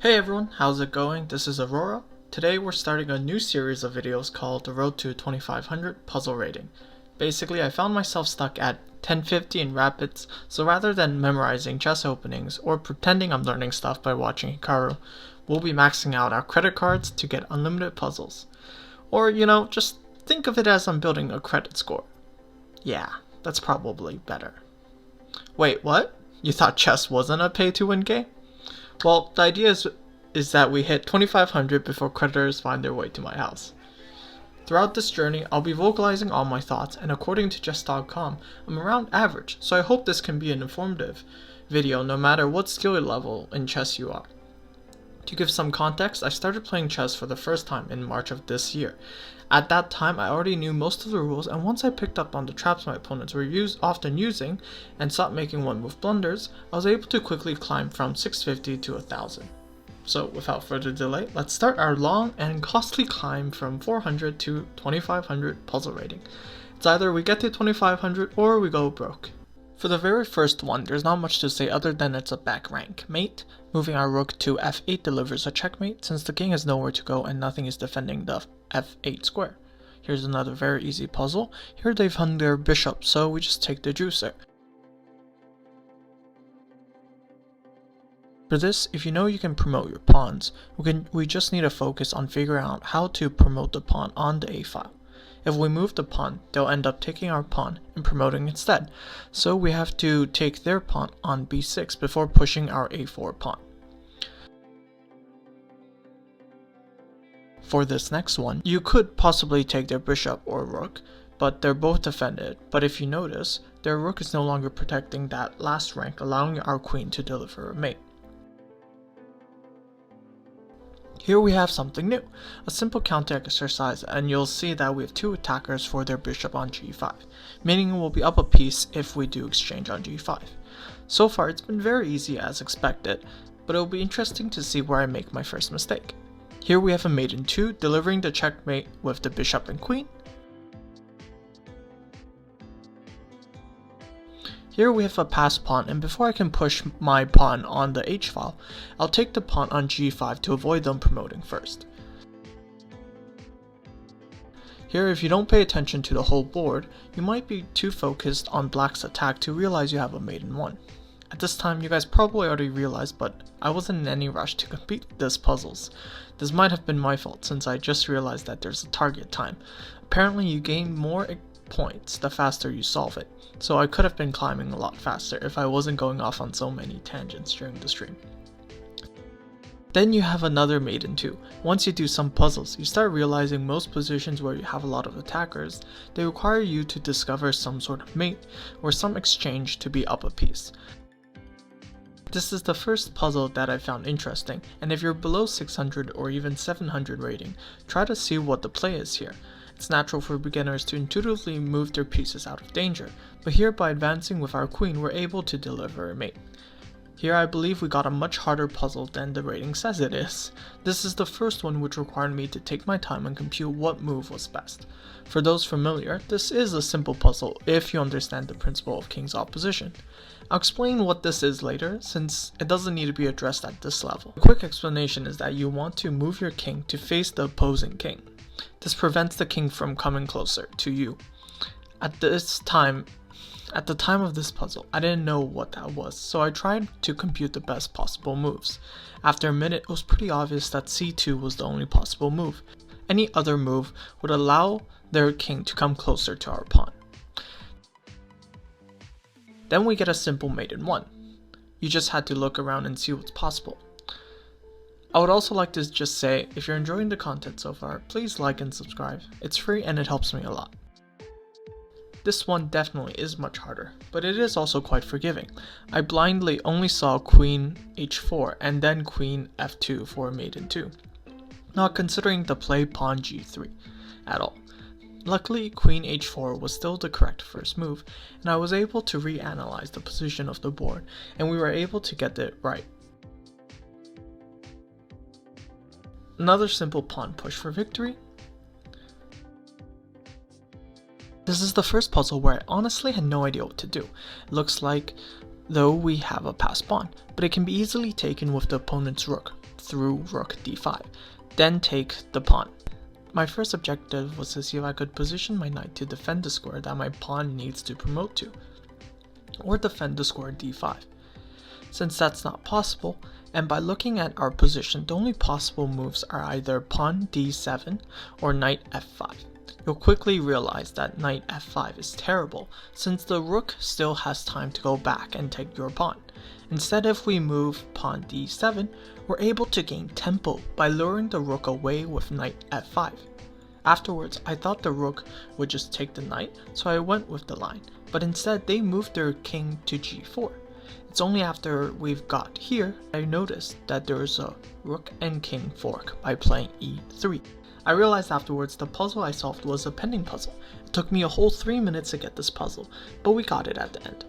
Hey everyone, how's it going? This is Aurora. Today we're starting a new series of videos called The Road to 2500 Puzzle Rating. Basically, I found myself stuck at 1050 in Rapids, so rather than memorizing chess openings or pretending I'm learning stuff by watching Hikaru, we'll be maxing out our credit cards to get unlimited puzzles. Or, just think of it as I'm building a credit score. Yeah, that's probably better. Wait, what? You thought chess wasn't a pay-to-win game? Well, the idea is that we hit 2500 before creditors find their way to my house. Throughout this journey, I'll be vocalizing all my thoughts, and according to chess.com, I'm around average, so I hope this can be an informative video no matter what skill level in chess you are. To give some context, I started playing chess for the first time in March of this year. At that time, I already knew most of the rules, and once I picked up on the traps my opponents were often using and stopped making one-move blunders, I was able to quickly climb from 650 to 1000. So without further delay, let's start our long and costly climb from 400 to 2500 puzzle rating. It's either we get to 2500 or we go broke. For the very first one, there's not much to say other than it's a back rank mate. Moving our rook to f8 delivers a checkmate since the king has nowhere to go and nothing is defending the f8 square. Here's another very easy puzzle. Here they've hung their bishop, so we just take the juicer. For this, if you know you can promote your pawns, we just need to focus on figuring out how to promote the pawn on the a file. If we move the pawn, they'll end up taking our pawn and promoting instead, so we have to take their pawn on b6 before pushing our a4 pawn. For this next one, you could possibly take their bishop or rook, but they're both defended. But if you notice, their rook is no longer protecting that last rank, allowing our queen to deliver a mate. Here we have something new, a simple counter exercise, and you'll see that we have two attackers for their bishop on g5, meaning we'll be up a piece if we do exchange on g5. So far it's been very easy as expected, but it'll be interesting to see where I make my first mistake. Here we have a mate in 2, delivering the checkmate with the bishop and queen. Here we have a passed pawn, and before I can push my pawn on the h-file, I'll take the pawn on g5 to avoid them promoting first. Here, if you don't pay attention to the whole board, you might be too focused on black's attack to realize you have a mate in 1. At this time, you guys probably already realized, but I wasn't in any rush to complete this puzzles. This might have been my fault since I just realized that there's a target time. Apparently you gain more points the faster you solve it, so I could have been climbing a lot faster if I wasn't going off on so many tangents during the stream. Then you have another mate in 2. Once you do some puzzles, you start realizing most positions where you have a lot of attackers, they require you to discover some sort of mate or some exchange to be up a piece. This is the first puzzle that I found interesting, and if you're below 600 or even 700 rating, try to see what the play is here. It's natural for beginners to intuitively move their pieces out of danger, but here by advancing with our queen we're able to deliver a mate. Here I believe we got a much harder puzzle than the rating says it is. This is the first one which required me to take my time and compute what move was best. For those familiar, this is a simple puzzle if you understand the principle of king's opposition. I'll explain what this is later since it doesn't need to be addressed at this level. A quick explanation is that you want to move your king to face the opposing king. This prevents the king from coming closer to you. At the time of this puzzle, I didn't know what that was, so I tried to compute the best possible moves. After a minute, it was pretty obvious that c2 was the only possible move. Any other move would allow their king to come closer to our pawn. Then we get a simple mate in 1. You just had to look around and see what's possible. I would also like to just say, if you're enjoying the content so far, please like and subscribe. It's free and it helps me a lot. This one definitely is much harder, but it is also quite forgiving. I blindly only saw queen h4 and then queen f2 for mate in 2, not considering the play pawn g3 at all. Luckily, queen h4 was still the correct first move, and I was able to reanalyze the position of the board, and we were able to get it right. Another simple pawn push for victory. This is the first puzzle where I honestly had no idea what to do. It looks like though we have a passed pawn, but it can be easily taken with the opponent's rook. through rook d5, then take the pawn. My first objective was to see if I could position my knight to defend the square that my pawn needs to promote to, or defend the square d5. Since that's not possible, and by looking at our position, the only possible moves are either pawn d7 or knight f5. You'll quickly realize that knight f5 is terrible, since the rook still has time to go back and take your pawn. Instead, if we move pawn d7, we're able to gain tempo by luring the rook away with knight f5. Afterwards, I thought the rook would just take the knight, so I went with the line, but instead they moved their king to g4. It's only after we've got here I noticed that there's a rook and king fork by playing e3. I realized afterwards the puzzle I solved was a pending puzzle. It took me a whole 3 minutes to get this puzzle, but we got it at the end.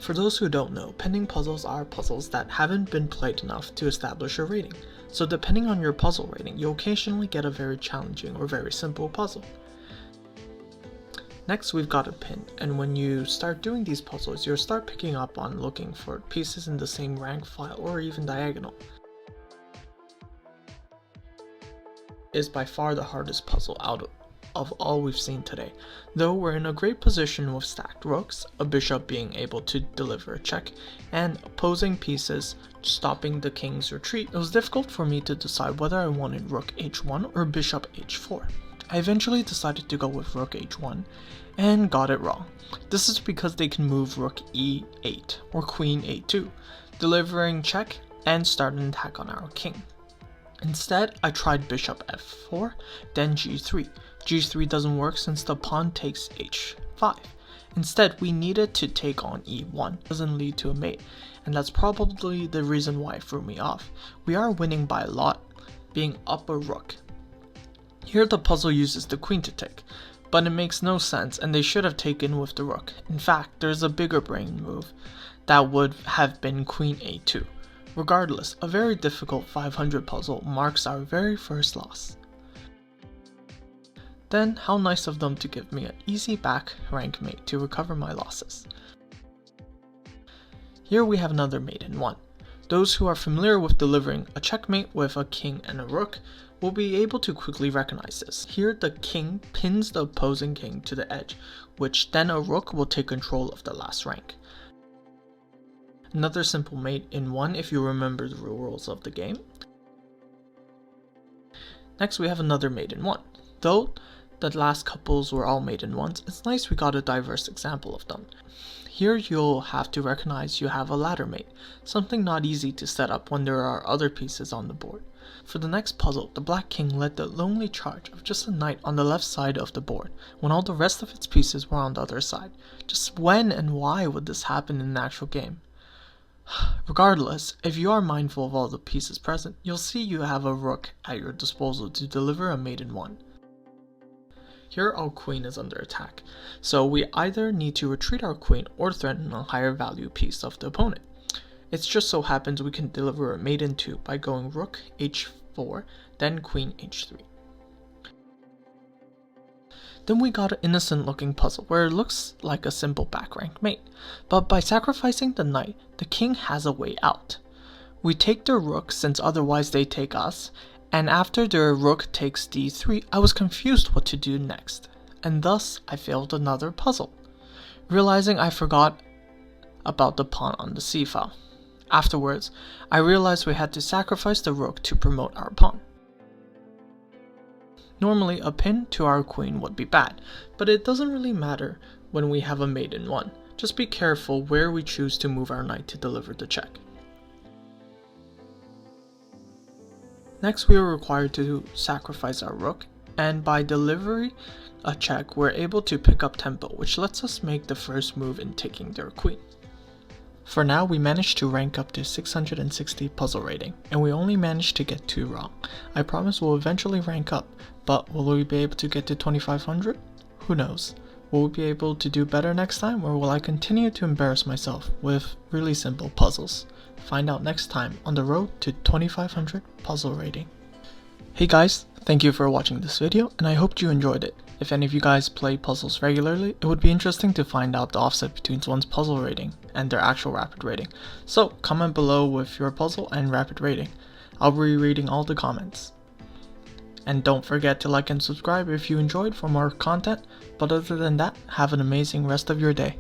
For those who don't know, pending puzzles are puzzles that haven't been played enough to establish a rating. So depending on your puzzle rating, you'll occasionally get a very challenging or very simple puzzle. Next, we've got a pin, and when you start doing these puzzles, you'll start picking up on looking for pieces in the same rank file or even diagonal. It is by far the hardest puzzle out of all we've seen today, though we're in a great position with stacked rooks, a bishop being able to deliver a check, and opposing pieces stopping the king's retreat. It was difficult for me to decide whether I wanted rook h1 or bishop h4. I eventually decided to go with rook h1 and got it wrong. This is because they can move rook e8 or queen a2, delivering check and start an attack on our king. Instead, I tried bishop f4, then g3. g3 doesn't work since the pawn takes h5. Instead, we needed to take on e1. Doesn't lead to a mate, and that's probably the reason why it threw me off. We are winning by a lot, being up a rook. Here the puzzle uses the queen to take, but it makes no sense and they should have taken with the rook. In fact, there's a bigger brain move that would have been queen a2. Regardless, a very difficult 500 puzzle marks our very first loss. Then, how nice of them to give me an easy back rank mate to recover my losses. Here we have another mate in 1. Those who are familiar with delivering a checkmate with a king and a rook will be able to quickly recognize this. Here the king pins the opposing king to the edge, which then a rook will take control of the last rank. Another simple mate in 1 if you remember the rules of the game. Next we have another mate in 1. Though the last couples were all mate in 1s, it's nice we got a diverse example of them. Here you'll have to recognize you have a ladder mate, something not easy to set up when there are other pieces on the board. For the next puzzle, the black king led the lonely charge of just a knight on the left side of the board, when all the rest of its pieces were on the other side. Just when and why would this happen in an actual game? Regardless, if you are mindful of all the pieces present, you'll see you have a rook at your disposal to deliver a mate in 1. Here our queen is under attack, so we either need to retreat our queen or threaten a higher value piece of the opponent. It just so happens we can deliver a mate in 2 by going rook h4, then queen h3. Then we got an innocent looking puzzle where it looks like a simple back rank mate, but by sacrificing the knight, the king has a way out. We take their rook since otherwise they take us, and after their rook takes d3, I was confused what to do next, and thus I failed another puzzle, realizing I forgot about the pawn on the c file. Afterwards, I realized we had to sacrifice the rook to promote our pawn. Normally, a pin to our queen would be bad, but it doesn't really matter when we have a mate in 1. Just be careful where we choose to move our knight to deliver the check. Next, we are required to sacrifice our rook, and by delivering a check, we're able to pick up tempo, which lets us make the first move in taking their queen. For now, we managed to rank up to 660 puzzle rating, and we only managed to get 2 wrong. I promise we'll eventually rank up, but will we be able to get to 2500? Who knows? Will we be able to do better next time, or will I continue to embarrass myself with really simple puzzles? Find out next time on the road to 2500 puzzle rating. Hey guys, thank you for watching this video, and I hope you enjoyed it. If any of you guys play puzzles regularly, it would be interesting to find out the offset between one's puzzle rating and their actual rapid rating. So comment below with your puzzle and rapid rating. I'll be reading all the comments. And don't forget to like and subscribe if you enjoyed for more content, but other than that, have an amazing rest of your day.